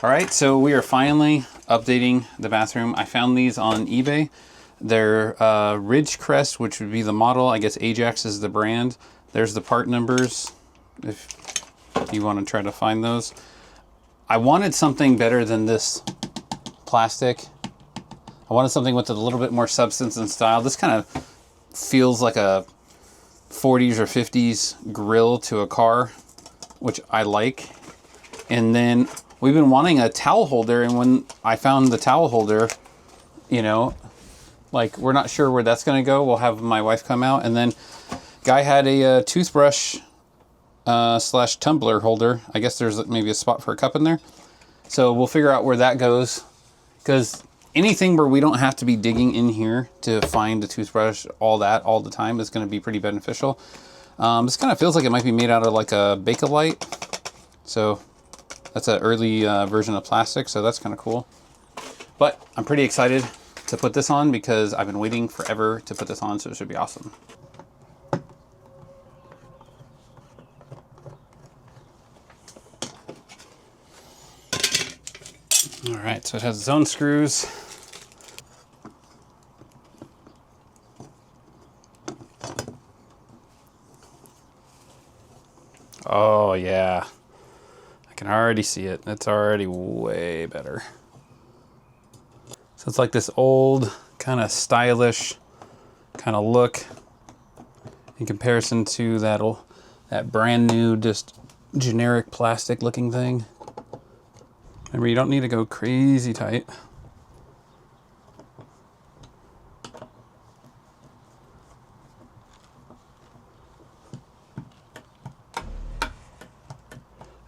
All right, so we are finally updating the bathroom. I found these on eBay. They're Ridgecrest, which would be the model. I guess Ajax is the brand. There's the part numbers if you want to try to find those. I wanted something better than this plastic. I wanted something with a little bit more substance and style. This kind of feels like a 40s or 50s grill to a car, which I like. And then we've been wanting a towel holder, and when I found the towel holder, you know, like we're not sure where that's going to go. We'll have my wife come out. And then guy had a toothbrush slash tumbler holder. I guess there's maybe a spot for a cup in there. So we'll figure out where that goes, because anything where we don't have to be digging in here to find the toothbrush, all the time is going to be pretty beneficial. This kind of feels like it might be made out of like a Bakelite. So that's an early version of plastic, so that's kind of cool. But I'm pretty excited to put this on because I've been waiting forever to put this on, so it should be awesome. All right, so it has its own screws. Oh yeah, I can already see it. It's already way better. So it's like this old, kind of stylish kind of look in comparison to that brand new, just generic plastic looking thing. Remember, you don't need to go crazy tight.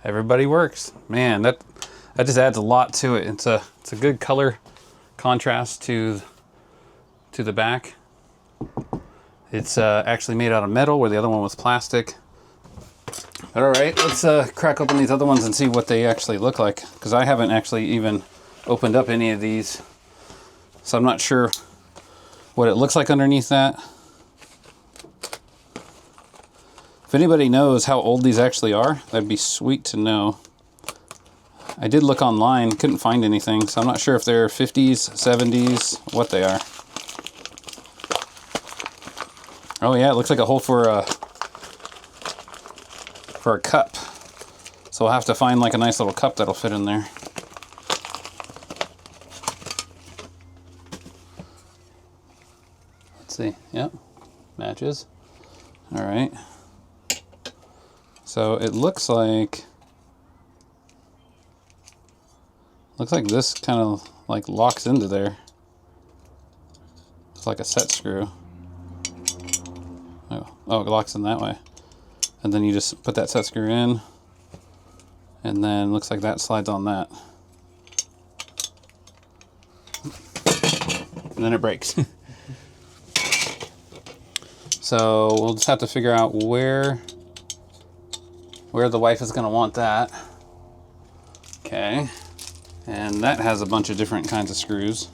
Everybody works. Man, that just adds a lot to it. It's a good color contrast to the back. It's actually made out of metal, where the other one was plastic. All right, let's crack open these other ones and see what they actually look like, because I haven't actually even opened up any of these, so I'm not sure what it looks like underneath that. If anybody knows how old these actually are, that'd be sweet to know. I did look online, couldn't find anything, so I'm not sure if they're 50s, 70s, what they are. Oh yeah, it looks like a hole for a cup. So we'll have to find like a nice little cup that'll fit in there. Let's see. Yep, matches. All right. So it looks like this kind of like locks into there. It's like a set screw. Oh, it locks in that way. And then you just put that set screw in, and then looks like that slides on that. And then it breaks. So we'll just have to figure out where the wife is going to want that. Okay. And that has a bunch of different kinds of screws.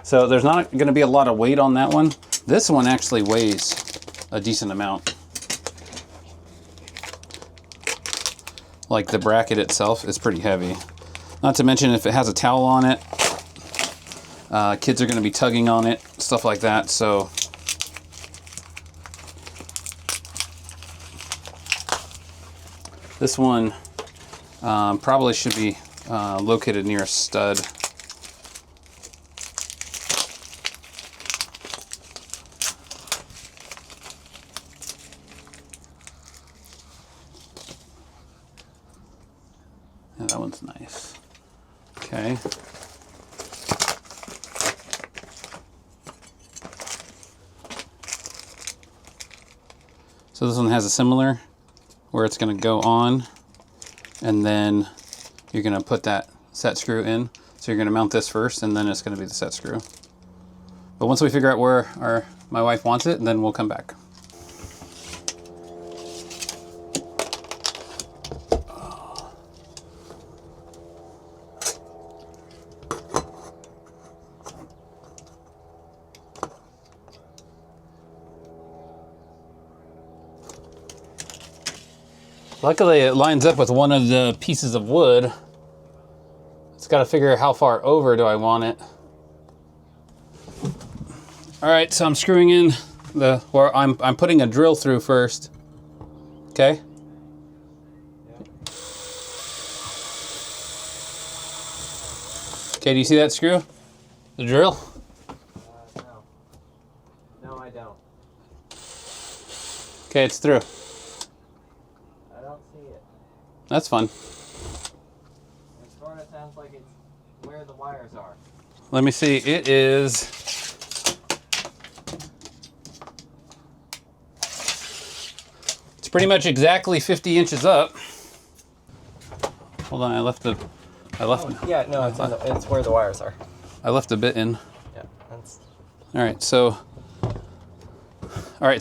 So there's not going to be a lot of weight on that one. This one actually weighs a decent amount. Like the bracket itself is pretty heavy. Not to mention if it has a towel on it, kids are going to be tugging on it, stuff like that. So this one probably should be located near a stud. Yeah, that one's nice. Okay. So this one has a similar, where it's going to go on, and then you're going to put that set screw in. So you're going to mount this first, and then it's going to be the set screw. But once we figure out where my wife wants it, then we'll come back. Luckily, it lines up with one of the pieces of wood. It's got to figure out how far over do I want it. All right, so I'm screwing in where I'm putting a drill through first. Okay. Okay, do you see that screw? The drill? No. No, I don't. Okay, it's through. I don't see it. That's fun. It sort of sounds like it's where the wires are. Let me see. It is. It's pretty much exactly 50 inches up. Hold on, I left. Yeah, no, it's where the wires are. I left a bit in. Yeah, that's. All right,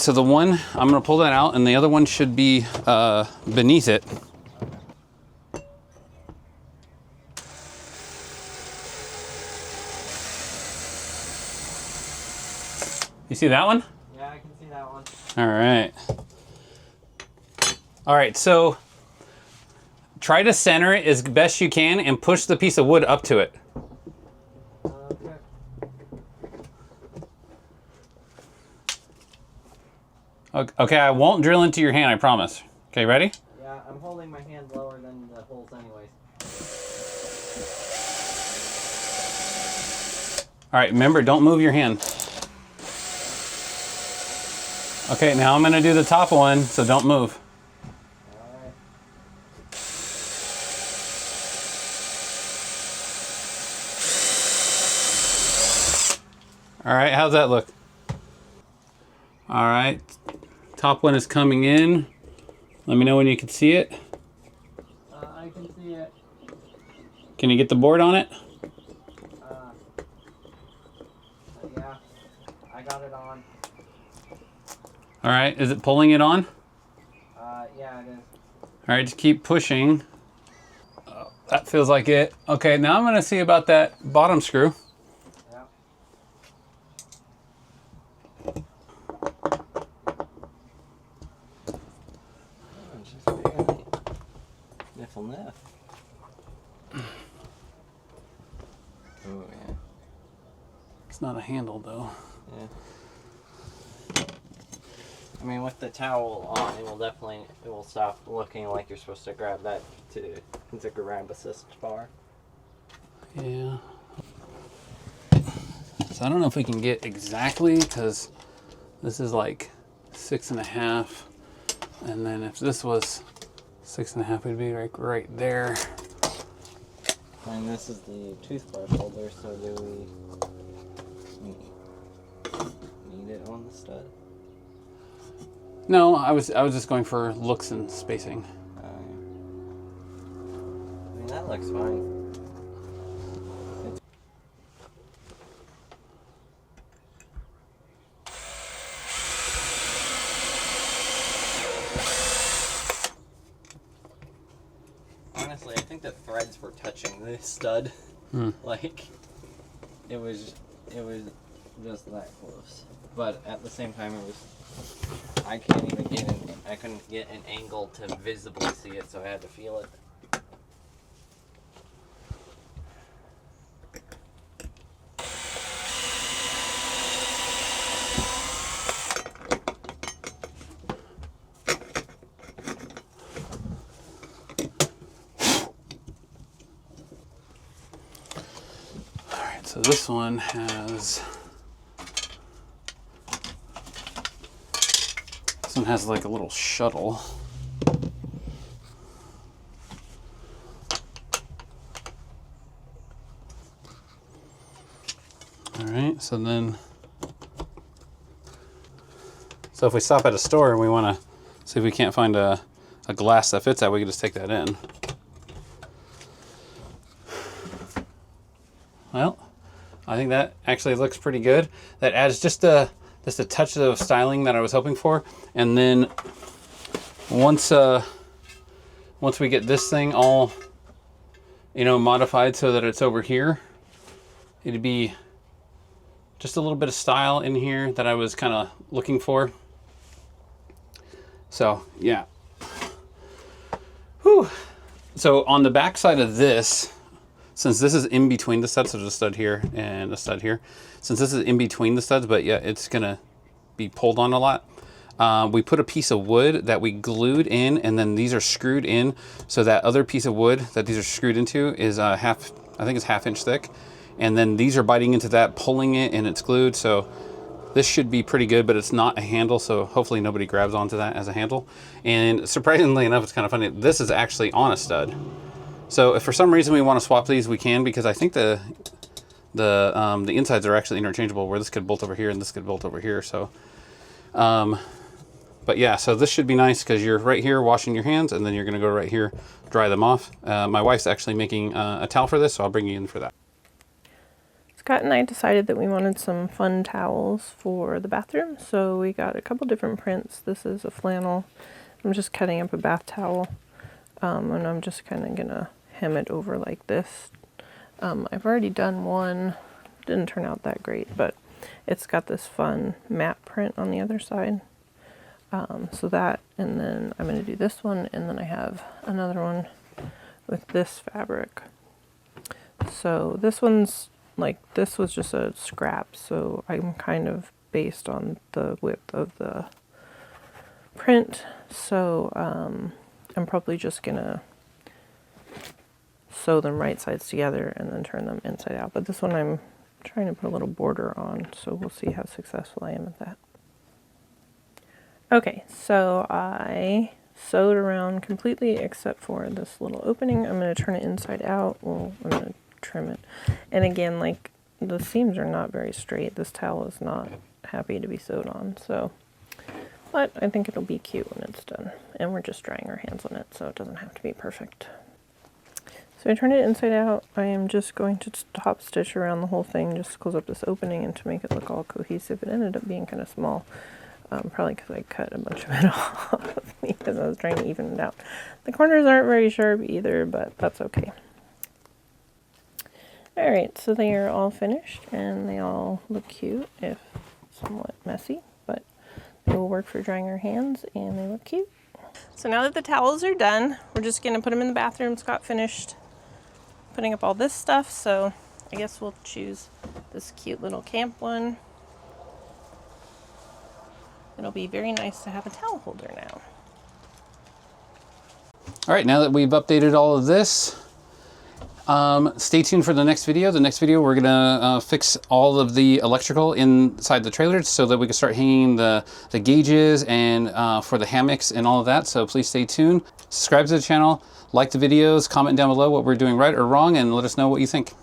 so the one, I'm gonna pull that out, and the other one should be beneath it. You see that one? Yeah, I can see that one. All right, so try to center it as best you can and push the piece of wood up to it. Okay, I won't drill into your hand, I promise. Okay, ready? Yeah, I'm holding my hand lower than the holes anyways. All right, remember, don't move your hand. Okay, now I'm gonna do the top one, so don't move. All right, how's that look? All right, top one is coming in. Let me know when you can see it. I can see it. Can you get the board on it? Yeah, I got it on. All right, is it pulling it on? Yeah, it is. All right, just keep pushing. That feels like it. Okay, now I'm gonna see about that bottom screw. Yeah. Niff. Oh, yeah. It's not a handle though. Yeah. I mean, with the towel on, it will stop looking like you're supposed to grab that to grab assist bar. Yeah. So I don't know if we can get exactly, because this is like 6.5, and then if this was 6.5, it'd be like right there. And this is the toothbrush holder, so do we need it on the stud? No, I was just going for looks and spacing. I mean, that looks fine. Honestly, I think the threads were touching the stud. Like, it was just that close. But at the same time, I couldn't get an angle to visibly see it, so I had to feel it. So this one has like a little shuttle. All right, so if we stop at a store and we want to see if we can't find a glass that fits that, we can just take that in. Well, I think that actually looks pretty good. That adds just a touch of styling that I was hoping for. And then once we get this thing all, modified so that it's over here, it'd be just a little bit of style in here that I was kind of looking for. So yeah. Whew. So on the back side of this, since this is in between the studs, so there's a stud here and a stud here. Since this is in between the studs, but yeah, it's gonna be pulled on a lot. We put a piece of wood that we glued in, and then these are screwed in. So that other piece of wood that these are screwed into is I think it's ½ inch thick. And then these are biting into that, pulling it, and it's glued. So this should be pretty good, but it's not a handle. So hopefully nobody grabs onto that as a handle. And surprisingly enough, it's kind of funny. This is actually on a stud. So if for some reason we want to swap these, we can, because I think the insides are actually interchangeable, where this could bolt over here and this could bolt over here. So, but yeah, so this should be nice because you're right here washing your hands, and then you're going to go right here, dry them off. My wife's actually making a towel for this, so I'll bring you in for that. Scott and I decided that we wanted some fun towels for the bathroom, so we got a couple different prints. This is a flannel. I'm just cutting up a bath towel, and I'm just kind of gonna hem it over like this. I've already done one. Didn't turn out that great, but it's got this fun matte print on the other side. So that, and then I'm going to do this one, and then I have another one with this fabric. So this one's like, this was just a scrap, so I'm kind of based on the width of the print. So I'm probably just going to sew them right sides together and then turn them inside out. But this one I'm trying to put a little border on, so we'll see how successful I am at that. Okay, so I sewed around completely except for this little opening. I'm going to turn it inside out. Well, I'm going to trim it. And again, like, the seams are not very straight. This towel is not happy to be sewed on, so, but I think it'll be cute when it's done. And we're just drying our hands on it, so it doesn't have to be perfect. So I turned it inside out. I am just going to top stitch around the whole thing, just to close up this opening and to make it look all cohesive. It ended up being kind of small. Probably because I cut a bunch of it off because I was trying to even it out. The corners aren't very sharp either, but that's okay. Alright, so they are all finished and they all look cute, if somewhat messy, but they will work for drying our hands and they look cute. So now that the towels are done, we're just going to put them in the bathroom. Scott finished putting up all this stuff, so I guess we'll choose this cute little camp one. It'll be very nice to have a towel holder now. All right, now that we've updated all of this, stay tuned for the next video. The next video, we're gonna fix all of the electrical inside the trailer so that we can start hanging the gauges and for the hammocks and all of that. So please stay tuned. Subscribe to the channel, like the videos, comment down below what we're doing right or wrong, and let us know what you think.